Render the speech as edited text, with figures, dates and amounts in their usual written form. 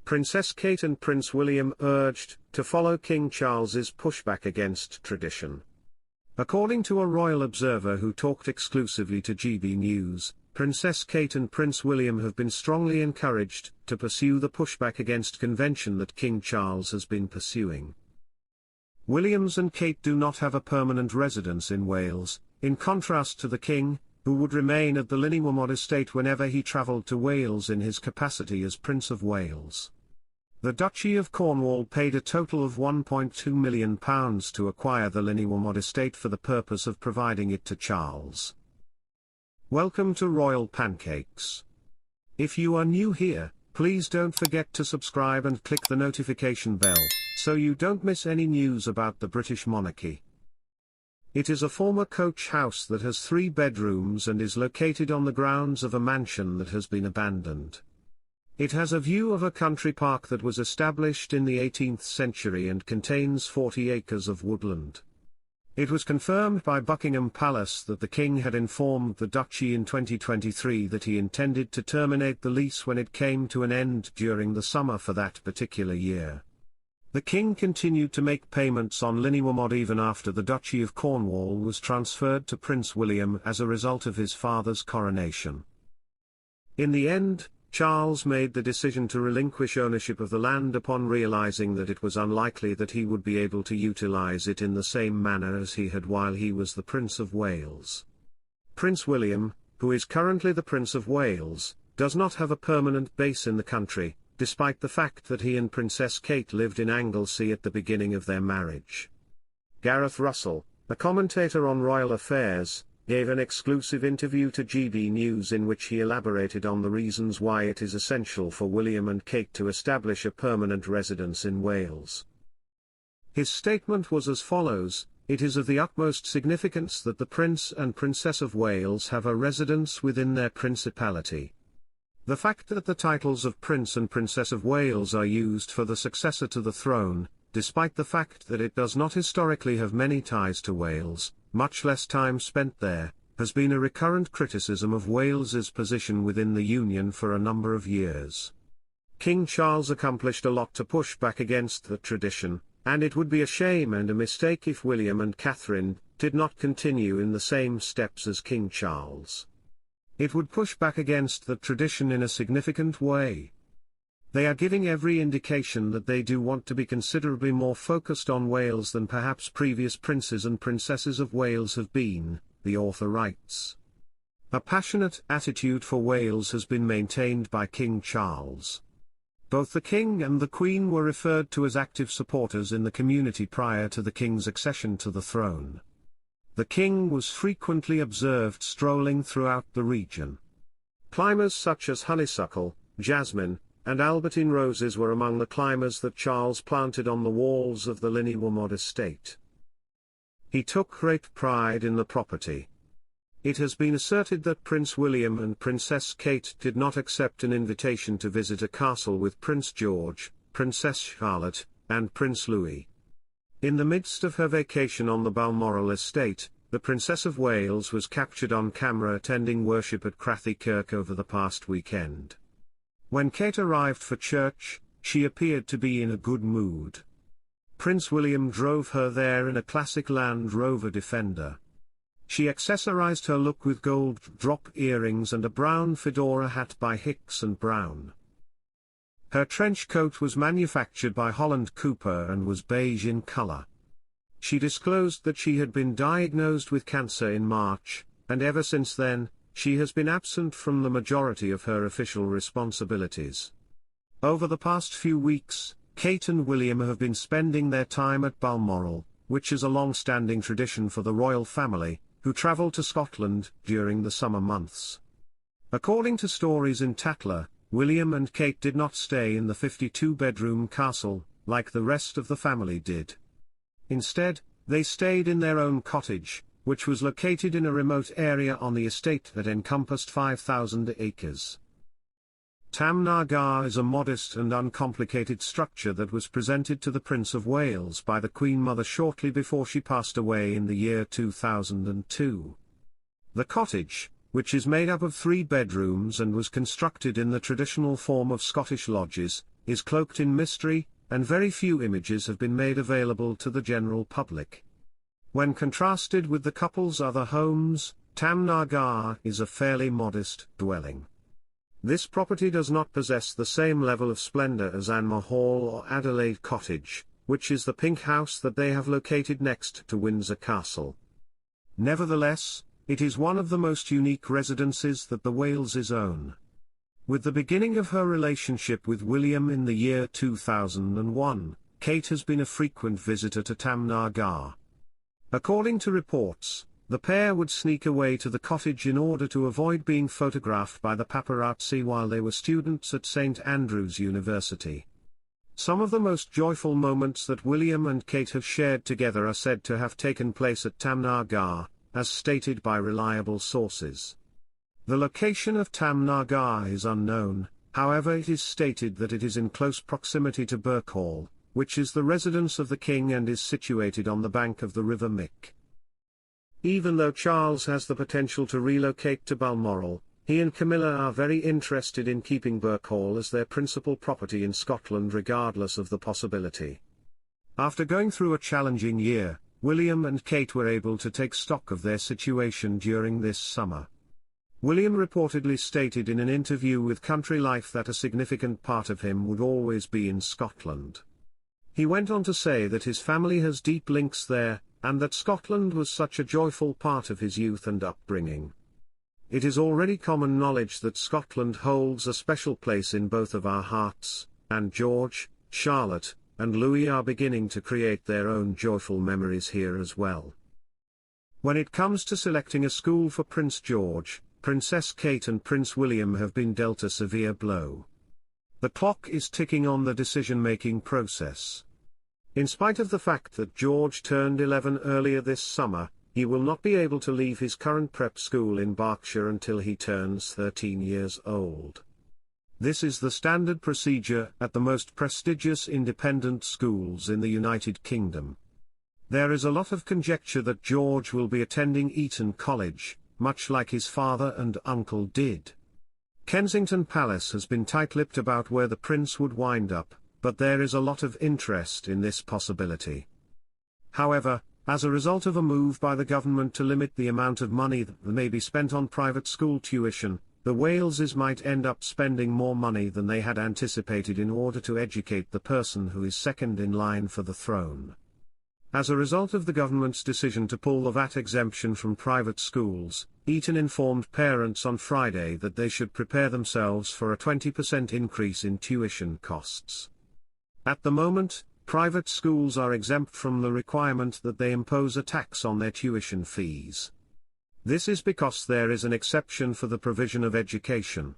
Princess Kate and Prince William urged to follow King Charles's pushback against tradition. According to a royal observer who talked exclusively to GB News, Princess Kate and Prince William have been strongly encouraged to pursue the pushback against convention that King Charles has been pursuing. Williams and Kate do not have a permanent residence in Wales, in contrast to the King, who would remain at the Llwynywermod estate whenever he travelled to Wales in his capacity as Prince of Wales. The Duchy of Cornwall paid a total of £1.2 million to acquire the Llwynywermod estate for the purpose of providing it to Charles. Welcome to Royal Pancakes. If you are new here, please don't forget to subscribe and click the notification bell, so you don't miss any news about the British monarchy. It is a former coach house that has 3 bedrooms and is located on the grounds of a mansion that has been abandoned. It has a view of a country park that was established in the 18th century and contains 40 acres of woodland. It was confirmed by Buckingham Palace that the King had informed the Duchy in 2023 that he intended to terminate the lease when it came to an end during the summer for that particular year. The King continued to make payments on Llwynywermod even after the Duchy of Cornwall was transferred to Prince William as a result of his father's coronation. In the end, Charles made the decision to relinquish ownership of the land upon realizing that it was unlikely that he would be able to utilize it in the same manner as he had while he was the Prince of Wales. Prince William, who is currently the Prince of Wales, does not have a permanent base in the country, despite the fact that he and Princess Kate lived in Anglesey at the beginning of their marriage. Gareth Russell, a commentator on royal affairs, gave an exclusive interview to GB News in which he elaborated on the reasons why it is essential for William and Kate to establish a permanent residence in Wales. His statement was as follows: "It is of the utmost significance that the Prince and Princess of Wales have a residence within their principality. The fact that the titles of Prince and Princess of Wales are used for the successor to the throne, despite the fact that it does not historically have many ties to Wales, much less time spent there, has been a recurrent criticism of Wales's position within the Union for a number of years. King Charles accomplished a lot to push back against the tradition, and it would be a shame and a mistake if William and Catherine did not continue in the same steps as King Charles. It would push back against the tradition in a significant way. They are giving every indication that they do want to be considerably more focused on Wales than perhaps previous princes and princesses of Wales have been," the author writes. A passionate attitude for Wales has been maintained by King Charles. Both the King and the Queen were referred to as active supporters in the community prior to the King's accession to the throne. The King was frequently observed strolling throughout the region. Climbers such as honeysuckle, jasmine, and Albertine roses were among the climbers that Charles planted on the walls of the Llwynywermod estate. He took great pride in the property. It has been asserted that Prince William and Princess Kate did not accept an invitation to visit a castle with Prince George, Princess Charlotte, and Prince Louis. In the midst of her vacation on the Balmoral estate, the Princess of Wales was captured on camera attending worship at Crathy Kirk over the past weekend. When Kate arrived for church, she appeared to be in a good mood. Prince William drove her there in a classic Land Rover Defender. She accessorized her look with gold drop earrings and a brown fedora hat by Hicks & Brown. Her trench coat was manufactured by Holland Cooper and was beige in color. She disclosed that she had been diagnosed with cancer in March, and ever since then, she has been absent from the majority of her official responsibilities. Over the past few weeks, Kate and William have been spending their time at Balmoral, which is a long-standing tradition for the royal family, who travel to Scotland during the summer months. According to stories in Tatler, William and Kate did not stay in the 52-bedroom castle, like the rest of the family did. Instead, they stayed in their own cottage, which was located in a remote area on the estate that encompassed 5,000 acres. Tamnar Gar is a modest and uncomplicated structure that was presented to the Prince of Wales by the Queen Mother shortly before she passed away in the year 2002. The cottage, which is made up of 3 bedrooms and was constructed in the traditional form of Scottish lodges, is cloaked in mystery, and very few images have been made available to the general public. When contrasted with the couple's other homes, Tamnagar is a fairly modest dwelling. This property does not possess the same level of splendor as Anmer Hall or Adelaide Cottage, which is the pink house that they have located next to Windsor Castle. Nevertheless, it is one of the most unique residences that the Waleses own. With the beginning of her relationship with William in the year 2001, Kate has been a frequent visitor to Tamnagar. According to reports, the pair would sneak away to the cottage in order to avoid being photographed by the paparazzi while they were students at St Andrews University. Some of the most joyful moments that William and Kate have shared together are said to have taken place at Tamnagar, as stated by reliable sources. The location of Tamnagar is unknown, however it is stated that it is in close proximity to Birkhall, which is the residence of the king and is situated on the bank of the River Mick. Even though Charles has the potential to relocate to Balmoral, he and Camilla are very interested in keeping Birkhall as their principal property in Scotland regardless of the possibility. After going through a challenging year, William and Kate were able to take stock of their situation during this summer. William reportedly stated in an interview with Country Life that a significant part of him would always be in Scotland. He went on to say that his family has deep links there, and that Scotland was such a joyful part of his youth and upbringing. It is already common knowledge that Scotland holds a special place in both of our hearts, and George, Charlotte, and Louis are beginning to create their own joyful memories here as well. When it comes to selecting a school for Prince George, Princess Kate and Prince William have been dealt a severe blow. The clock is ticking on the decision-making process. In spite of the fact that George turned 11 earlier this summer, he will not be able to leave his current prep school in Berkshire until he turns 13 years old. This is the standard procedure at the most prestigious independent schools in the United Kingdom. There is a lot of conjecture that George will be attending Eton College, much like his father and uncle did. Kensington Palace has been tight-lipped about where the prince would wind up, but there is a lot of interest in this possibility. However, as a result of a move by the government to limit the amount of money that may be spent on private school tuition, the Waleses might end up spending more money than they had anticipated in order to educate the person who is second in line for the throne. As a result of the government's decision to pull the VAT exemption from private schools, Eton informed parents on Friday that they should prepare themselves for a 20% increase in tuition costs. At the moment, private schools are exempt from the requirement that they impose a tax on their tuition fees. This is because there is an exception for the provision of education.